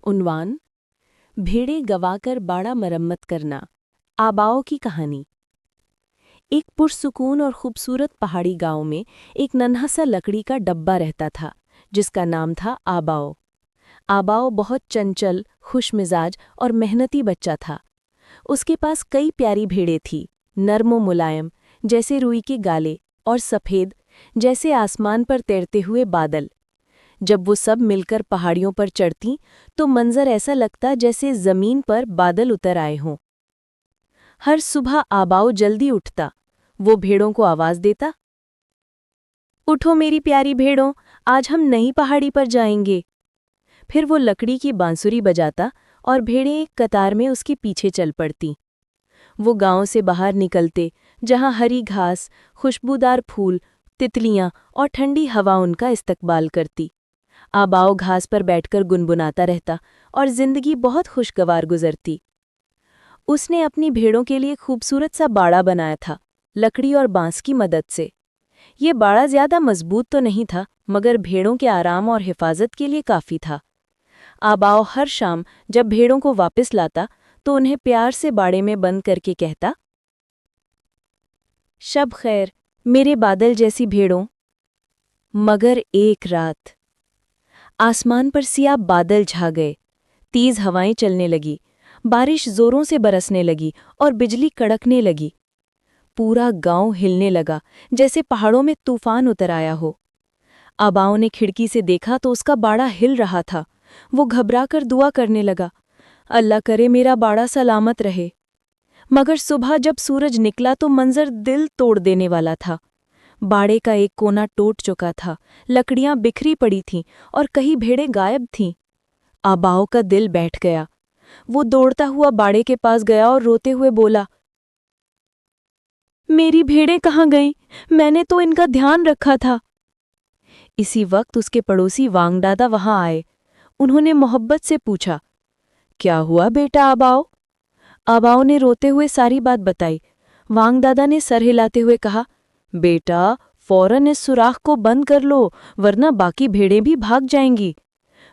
उन्वान भेड़ें गवाकर बाड़ा मरम्मत करना, आबाओं की कहानी। एक पुरसुकून और खूबसूरत पहाड़ी गांव में एक नन्हा सा लकड़ी का डब्बा रहता था जिसका नाम था आबाओ। आबाओ बहुत चंचल, खुशमिजाज और मेहनती बच्चा था। उसके पास कई प्यारी भेड़ें थीं, नर्म व मुलायम जैसे रुई के गाले और सफ़ेद जैसे आसमान पर तैरते हुए बादल। जब वो सब मिलकर पहाड़ियों पर चढ़तीं तो मंजर ऐसा लगता जैसे ज़मीन पर बादल उतर आए हों। हर सुबह आबाओ जल्दी उठता, वो भेड़ों को आवाज़ देता, उठो मेरी प्यारी भेड़ों, आज हम नई पहाड़ी पर जाएंगे। फिर वो लकड़ी की बांसुरी बजाता और भेड़ें एक कतार में उसके पीछे चल पड़तीं। वो गांव से बाहर निकलते जहां हरी घास, खुशबूदार फूल, तितलियां और ठंडी हवा उनका इस्तकबाल करती। आबाओ घास पर बैठकर गुनगुनाता रहता और जिंदगी बहुत खुशगवार गुजरती। उसने अपनी भेड़ों के लिए खूबसूरत सा बाड़ा बनाया था, लकड़ी और बांस की मदद से। ये बाड़ा ज्यादा मजबूत तो नहीं था, मगर भेड़ों के आराम और हिफाजत के लिए काफी था। आबाओ हर शाम जब भेड़ों को वापस लाता तो उन्हें प्यार से बाड़े में बंद करके कहता, शब खैर मेरे बादल जैसी भेड़ों। मगर एक रात आसमान पर सियाह बादल छा गए, तेज हवाएं चलने लगी, बारिश जोरों से बरसने लगी और बिजली कड़कने लगी। पूरा गांव हिलने लगा जैसे पहाड़ों में तूफान उतर आया हो। आबाओ ने खिड़की से देखा तो उसका बाड़ा हिल रहा था। वो घबराकर दुआ करने लगा, अल्लाह करे मेरा बाड़ा सलामत रहे। मगर सुबह जब सूरज निकला तो मंजर दिल तोड़ देने वाला था। बाड़े का एक कोना टूट चुका था, लकड़ियां बिखरी पड़ी थीं और कई भेड़ें गायब थीं। आबाओ का दिल बैठ गया। वो दौड़ता हुआ बाड़े के पास गया और रोते हुए बोला, मेरी भेड़ें कहाँ गईं? मैंने तो इनका ध्यान रखा था। इसी वक्त उसके पड़ोसी वांगदादा वहां आए। उन्होंने मोहब्बत से पूछा, क्या हुआ बेटा आबाओ? आबाओ ने रोते हुए सारी बात बताई। वांगदादा ने सर हिलाते हुए कहा, बेटा फौरन इस सुराख को बंद कर लो, वरना बाकी भेड़ें भी भाग जाएंगी।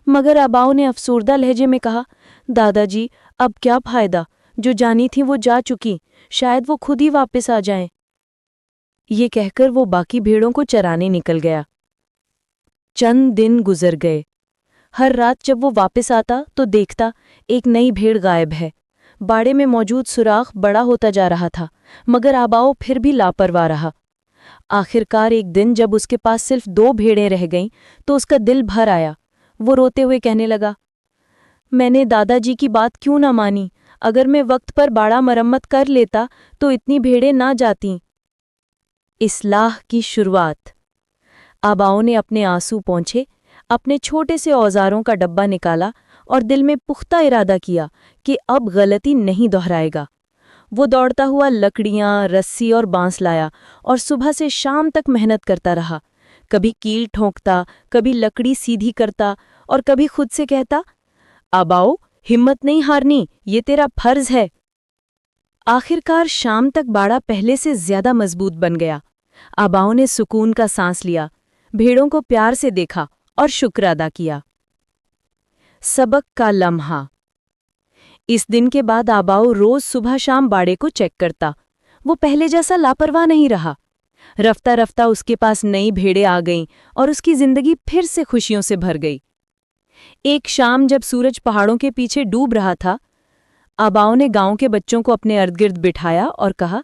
मगर आबाओ ने अफसोरदा लहजे में कहा, दादाजी अब क्या फायदा, जो जानी थी वो जा चुकी, शायद वो खुद ही वापस आ जाएं। ये कहकर वो बाकी भेड़ों को चराने निकल गया। चंद दिन गुजर गए। हर रात जब वो वापस आता तो देखता एक नई भेड़ गायब है। बाड़े में मौजूद सुराख बड़ा होता जा रहा था, मगर आबाओ फिर भी लापरवाह रहा। आखिरकार एक दिन जब उसके पास सिर्फ 2 भेड़ें रह गईं तो उसका दिल भर आया। वो रोते हुए कहने लगा, मैंने दादाजी की बात क्यों ना मानी? अगर मैं वक्त पर बाड़ा मरम्मत कर लेता तो इतनी भेड़ें ना जातीं। इस्लाह की शुरुआत। आबाओ ने अपने आंसू पोंछे, अपने छोटे से औजारों का डब्बा निकाला और दिल में पुख्ता इरादा किया कि अब गलती नहीं दोहराएगा। वो दौड़ता हुआ लकड़ियां, रस्सी और बांस लाया और सुबह से शाम तक मेहनत करता रहा। कभी कील ठोंकता, कभी लकड़ी सीधी करता और कभी खुद से कहता, आबाओ हिम्मत नहीं हारनी, ये तेरा फर्ज है। आखिरकार शाम तक बाड़ा पहले से ज्यादा मजबूत बन गया। आबाओ ने सुकून का सांस लिया, भेड़ों को प्यार से देखा और शुक्र अदा किया। सबक का लम्हा। इस दिन के बाद आबाओ रोज सुबह शाम बाड़े को चेक करता। वो पहले जैसा लापरवाह नहीं रहा। रफ्ता रफ्ता उसके पास नई भेड़ें आ गईं और उसकी जिंदगी फिर से खुशियों से भर गई। एक शाम जब सूरज पहाड़ों के पीछे डूब रहा था, आबाओ ने गांव के बच्चों को अपने इर्द-गिर्द बिठाया और कहा,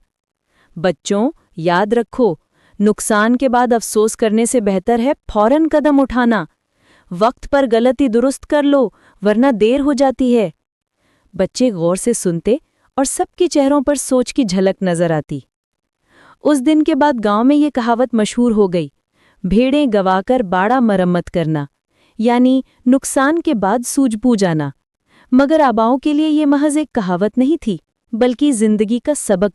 बच्चों याद रखो, नुकसान के बाद अफसोस करने से बेहतर है फौरन कदम उठाना। वक्त पर गलती दुरुस्त कर लो, वरना देर हो जाती है। बच्चे गौर से सुनते और सबके चेहरों पर सोच की झलक नजर आती। उस दिन के बाद गांव में ये कहावत मशहूर हो गई, भेड़ें गवाकर बाड़ा मरम्मत करना, यानी नुकसान के बाद सूझबूझ आना। मगर आबाओं के लिए ये महज एक कहावत नहीं थी, बल्कि जिंदगी का सबक